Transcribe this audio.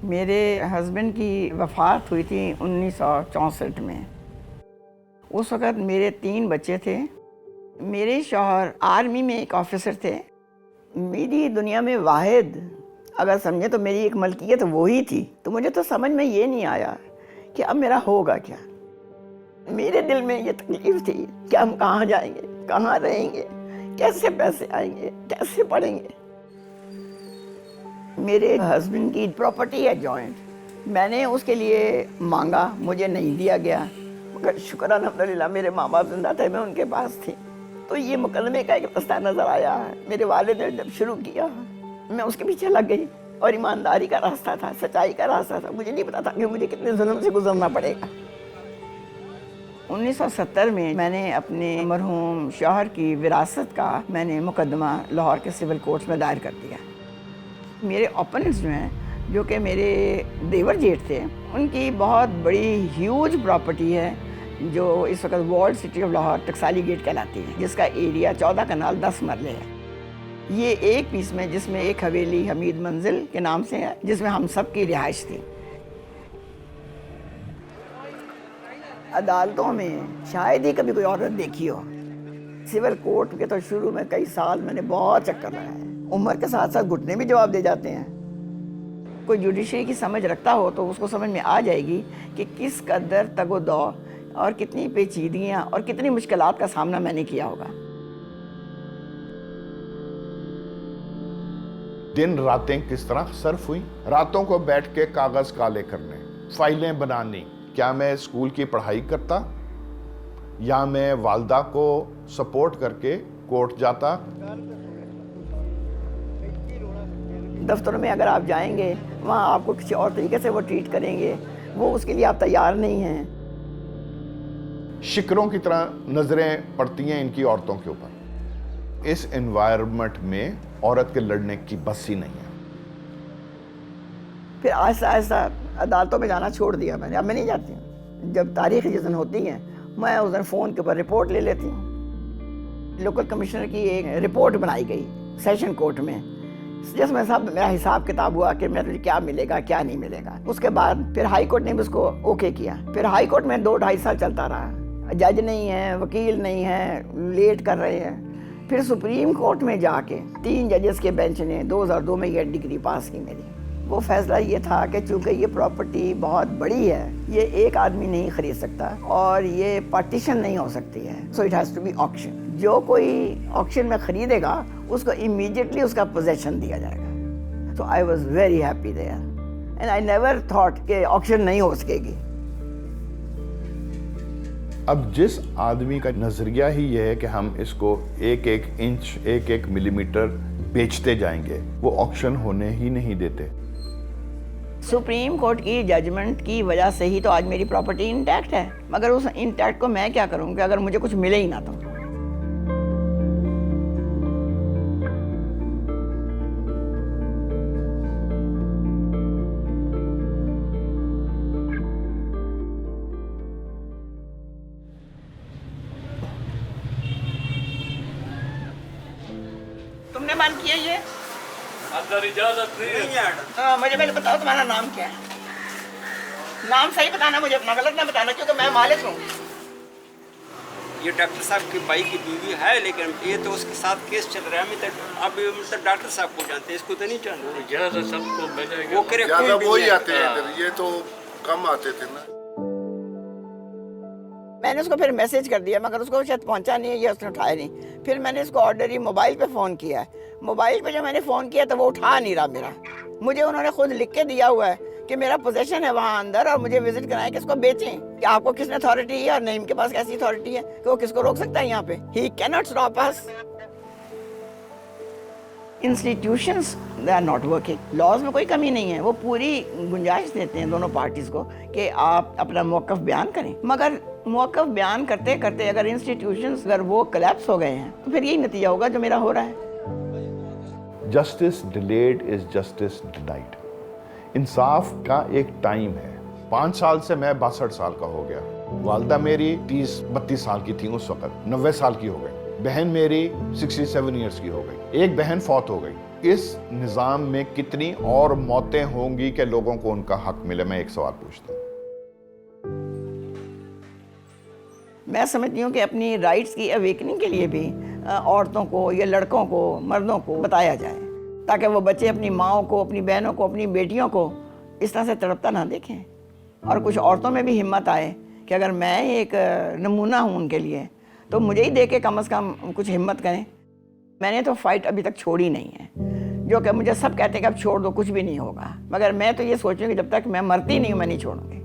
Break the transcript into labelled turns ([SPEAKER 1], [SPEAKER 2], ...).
[SPEAKER 1] मेरे हस्बैंड की वफ़ात हुई थी 1964 में। उस वक़्त मेरे 3 बच्चे थे। मेरे शौहर आर्मी में एक ऑफ़िसर थे। मेरी दुनिया में वाहिद अगर समझे तो मेरी एक मलकियत वो ही थी। तो मुझे तो समझ में ये नहीं आया कि अब मेरा होगा क्या। मेरे दिल में ये तकलीफ़ थी कि हम कहाँ जाएंगे, कहाँ रहेंगे, कैसे पैसे आएंगे, कैसे पढ़ेंगे। मेरे हस्बैंड की प्रॉपर्टी है जॉइंट। मैंने उसके लिए मांगा, मुझे नहीं दिया गया, मगर शुक्र अल्हम्दुलिल्लाह मेरे माँ बाप जिंदा थे, मैं उनके पास थी। तो ये मुकदमे का एक रास्ता नज़र आया। मेरे वालिद ने जब शुरू किया मैं उसके पीछे लग गई, और ईमानदारी का रास्ता था, सच्चाई का रास्ता था। मुझे नहीं पता था कि मुझे कितने जुल्म से गुजरना पड़ेगा। 1970 में मैंने अपने मरहूम शौहर की विरासत का मैंने मुकदमा लाहौर के सिविल कोर्ट्स में दायर कर दिया। मेरे ओपोनेंट्स जो हैं, जो कि मेरे देवर जेठ थे, उनकी बहुत बड़ी ह्यूज प्रॉपर्टी है जो इस वक्त walled city of Lahore Taksali gate कहलाती है, जिसका एरिया 14 कनाल 10 मरले है। ये एक पीस में जिसमें एक हवेली हमीद मंजिल के नाम से है, जिसमें हम सब की रिहाइश थी। अदालतों में शायद ही कभी कोई औरत देखी हो। सिविल कोर्ट के तो शुरू में कई साल मैंने बहुत चक्कर लगाए। उम्र के साथ साथ घुटने भी जवाब दे जाते हैं। कोई जुडिशरी की समझ रखता हो तो उसको समझ में आ जाएगी कि किस कदर तगोदौ और कितनी पेचीदगियाँ और कितनी मुश्किलात का सामना मैंने किया होगा।
[SPEAKER 2] दिन रातें किस तरह सर्फ हुई। रातों को बैठ के कागज काले करने, फाइलें बनानी। क्या मैं स्कूल की पढ़ाई करता या मैं वालदा को सपोर्ट करके कोर्ट जाता।
[SPEAKER 1] दफ्तरों में अगर आप जाएंगे, वहाँ आपको किसी और तरीके से वो ट्रीट करेंगे, वो उसके लिए आप तैयार नहीं हैं।
[SPEAKER 2] शिकरों की तरह नजरें पड़ती हैं इनकी औरतों के ऊपर। इस एनवायरनमेंट में औरत के लड़ने की बस ही नहीं है।
[SPEAKER 1] फिर आहिस्ता आहिस्ता अदालतों में जाना छोड़ दिया मैंने। अब मैं नहीं जाती हूँ। जब तारीख जिस दिन होती हैं, मैं उस दिन फ़ोन के ऊपर रिपोर्ट ले लेती हूँ। लोकल कमिश्नर की एक रिपोर्ट बनाई गई सेशन कोर्ट में, जिसमें सब मेरा हिसाब किताब हुआ कि मेरे क्या मिलेगा क्या नहीं मिलेगा। उसके बाद फिर हाई कोर्ट ने भी उसको ओके किया। फिर हाई कोर्ट में 2-2.5 साल चलता रहा। जज नहीं है, वकील नहीं है, लेट कर रहे हैं। फिर सुप्रीम कोर्ट में जाके 3 जजेस के बेंच ने 2002 में ये डिग्री पास की मेरी। वो फैसला ये था कि चूँकि ये प्रॉपर्टी बहुत बड़ी है, ये एक आदमी नहीं खरीद सकता और ये पार्टीशन नहीं हो सकती है, so it has to be auction. जो कोई ऑक्शन में खरीदेगा उसको इमीडिएटली उसका पोजेशन दिया जाएगा। तो I was very happy there and I never thought कि ऑक्शन नहीं हो सकेगी।
[SPEAKER 2] अब जिस आदमी का नजरिया ही यह है कि हम इसको 1-1 इंच 1-1 मिलीमीटर बेचते जाएंगे, वो ऑक्शन होने ही नहीं देते।
[SPEAKER 1] सुप्रीम कोर्ट की जजमेंट की वजह से ही तो आज मेरी प्रॉपर्टी इंटैक्ट है, मगर उस इंटैक्ट को मैं क्या करूँगी अगर मुझे कुछ मिले ही ना तो। तुमने बंद किया ये?
[SPEAKER 3] अंदर इजाजत नहीं है।
[SPEAKER 1] मुझे पहले बताओ तुम्हारा नाम क्या है? नाम सही बताना मुझे, अपना गलत ना बताना, क्योंकि मैं मालिक हूँ।
[SPEAKER 4] ये डॉक्टर साहब की भाई की बीवी है, लेकिन ये तो उसके साथ केस चल रहा है। अभी मतलब डॉक्टर साहब को जानते हैं, इसको तो नहीं जानते।
[SPEAKER 3] इजाजत सबको मिलेगा।
[SPEAKER 4] वो करे
[SPEAKER 5] ज्यादा
[SPEAKER 4] कोई
[SPEAKER 5] वो
[SPEAKER 4] भी
[SPEAKER 5] ही
[SPEAKER 4] नहीं।
[SPEAKER 5] आते हैं इधर, ये तो कम आते थे ना।
[SPEAKER 1] मैंने उसको फिर मैसेज कर दिया, मगर उसको शायद पहुंचा नहीं है या उसने उठाया नहीं। फिर मैंने इसको ऑर्डरी मोबाइल पे फ़ोन किया है। मोबाइल पे जब मैंने फ़ोन किया तो वो उठा नहीं रहा मेरा। मुझे उन्होंने खुद लिख के दिया हुआ है कि मेरा पोजेशन है वहाँ अंदर और मुझे विजिट कराएं कि इसको बेचें। कि आपको किसने अथॉरिटी है और नईम के पास कैसी अथॉरिटी है कि वो किसको रोक सकता है यहाँ पे। He can not stop us. Institutions they are not working. Laws में कोई कमी नहीं है, वो पूरी गुंजाइश देते हैं दोनों पार्टीज को कि आप अपना मौक़िफ़ बयान करें, मगर मौक़िफ़ बयान करते करते अगर इंस्टीट्यूशंस अगर वो कोलैप्स हो गए हैं तो फिर यही नतीजा होगा जो मेरा हो रहा है।
[SPEAKER 2] Justice delayed is justice denied. इंसाफ का एक टाइम है। 5 साल से मैं 62 साल का हो गया। वालदा मेरी 30-32 साल की थी उस वक्त, 90 साल की हो गई। बहन मेरी 67 इयर्स की हो गई, एक बहन फौत हो गई। इस निज़ाम में कितनी और मौतें होंगी कि लोगों को उनका हक मिले? मैं एक सवाल पूछता हूँ।
[SPEAKER 1] मैं समझती हूँ कि अपनी राइट्स की अवेकनिंग के लिए भी औरतों को या लड़कों को, मर्दों को बताया जाए, ताकि वो बच्चे अपनी माँओं को, अपनी बहनों को, अपनी बेटियों को इस तरह से तड़पता ना देखें। और कुछ औरतों में भी हिम्मत आए कि अगर मैं एक नमूना हूँ उनके लिए, तो मुझे ही दे के कम से कम कुछ हिम्मत करें। मैंने तो फाइट अभी तक छोड़ी नहीं है, जो कि मुझे सब कहते हैं कि अब छोड़ दो, कुछ भी नहीं होगा, मगर मैं तो ये सोचूँ कि जब तक मैं मरती नहीं हूँ मैं नहीं छोड़ूंगी।